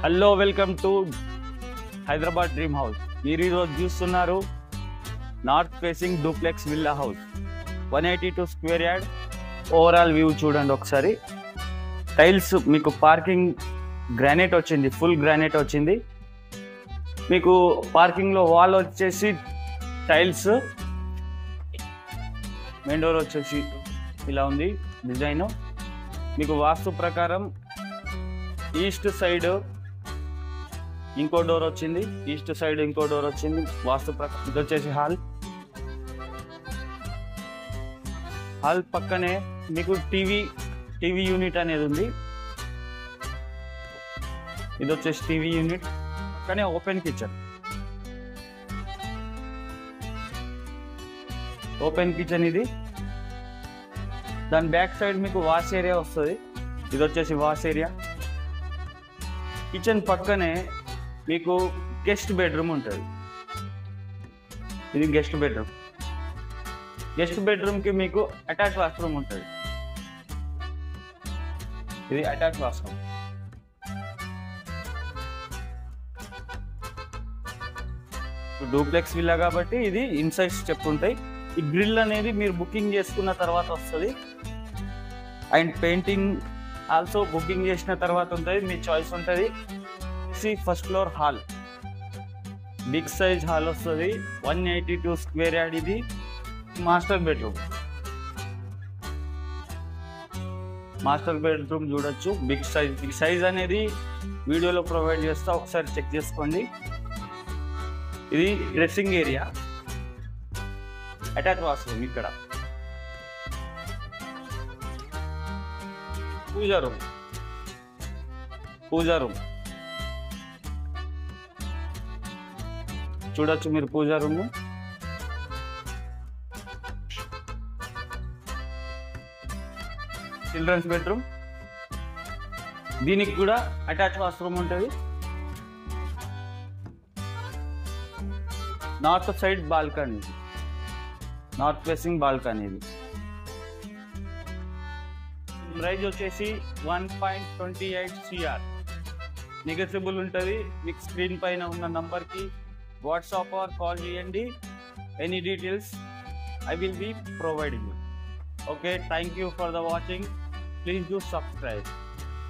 Hello welcome to Hyderabad dream house. మీరు ఈరోజు చూస్తున్నారు north facing duplex villa house, 182 square yard. Overall view చూడండి ఒకసారి. టైల్స్ మీకు పార్కింగ్ గ్రానైట్ వచ్చింది, ఫుల్ గ్రానైట్ వచ్చింది. మీకు పార్కింగ్లో వాల్ వచ్చేసి టైల్స్, మెయిన్ డోర్ వచ్చేసి ఇలా ఉంది డిజైన్. మీకు వాస్తు ప్రకారం ఈస్ట్ సైడ్ ఇంకో డోర్ వచ్చింది, ఈస్ట్ సైడ్ ఇంకో డోర్ వచ్చింది వాస్తు ప్రకారం. ఇది వచ్చేసి హాల్ పక్కనే మీకు టీవీ యూనిట్ అనేది ఉంది. ఇది వచ్చేసి టీవీ యూనిట్ పక్కనే ఓపెన్ కిచెన్ ఇది. దాని బ్యాక్ సైడ్ మీకు వాష్ ఏరియా వస్తుంది. ఇది వచ్చేసి వాష్ ఏరియా. కిచెన్ పక్కనే మీకు గెస్ట్ బెడ్రూమ్ ఉంటుంది. ఇది గెస్ట్ బెడ్రూమ్కి మీకు అటాచ్ వాష్రూమ్ ఉంటుంది. ఇది అటాచ్ వాష్రూమ్. డూప్లెక్స్ విల్లా కాబట్టి ఇది ఇన్సైడ్ స్టెప్ ఉంటాయి. ఈ గ్రిల్ అనేది మీరు బుకింగ్ చేసుకున్న తర్వాత వస్తుంది. అండ్ పెయింటింగ్ ఆల్సో బుకింగ్ చేసిన తర్వాత ఉంటుంది, మీ చాయిస్ ఉంటుంది. First floor hall, big size hall వస్తుంది, 182 స్క్వేర్ యార్డ్. ఇది మాస్టర్ బెడ్రూమ్ చూడొచ్చు. బిగ్ సైజ్ అనేది వీడియోలో ప్రొవైడ్ చేస్తా, ఒకసారి చెక్ చేసుకోండి. ఇది డ్రెస్సింగ్ ఏరియా, అటాచ్ వాష్రూమ్. ఇక్కడ పూజా రూమ్ చూడొచ్చు మీరు. పూజా రూమ్, చిల్డ్రన్స్ బెడ్రూమ్, దీనికి కూడా అటాచ్ వాష్రూమ్ ఉంటుంది. North side balcony, north facing balcony. ఇది ప్రైజ్ వచ్చేసి 1.28 CR. నెగోషియబుల్ ఉంటుంది. మీకు స్క్రీన్ పైన ఉన్న నంబర్కి వాట్సాప్ ఆర్ కాల్ చేయండి. Any details I will be providing you. Okay, thank you for the watching. Please do subscribe.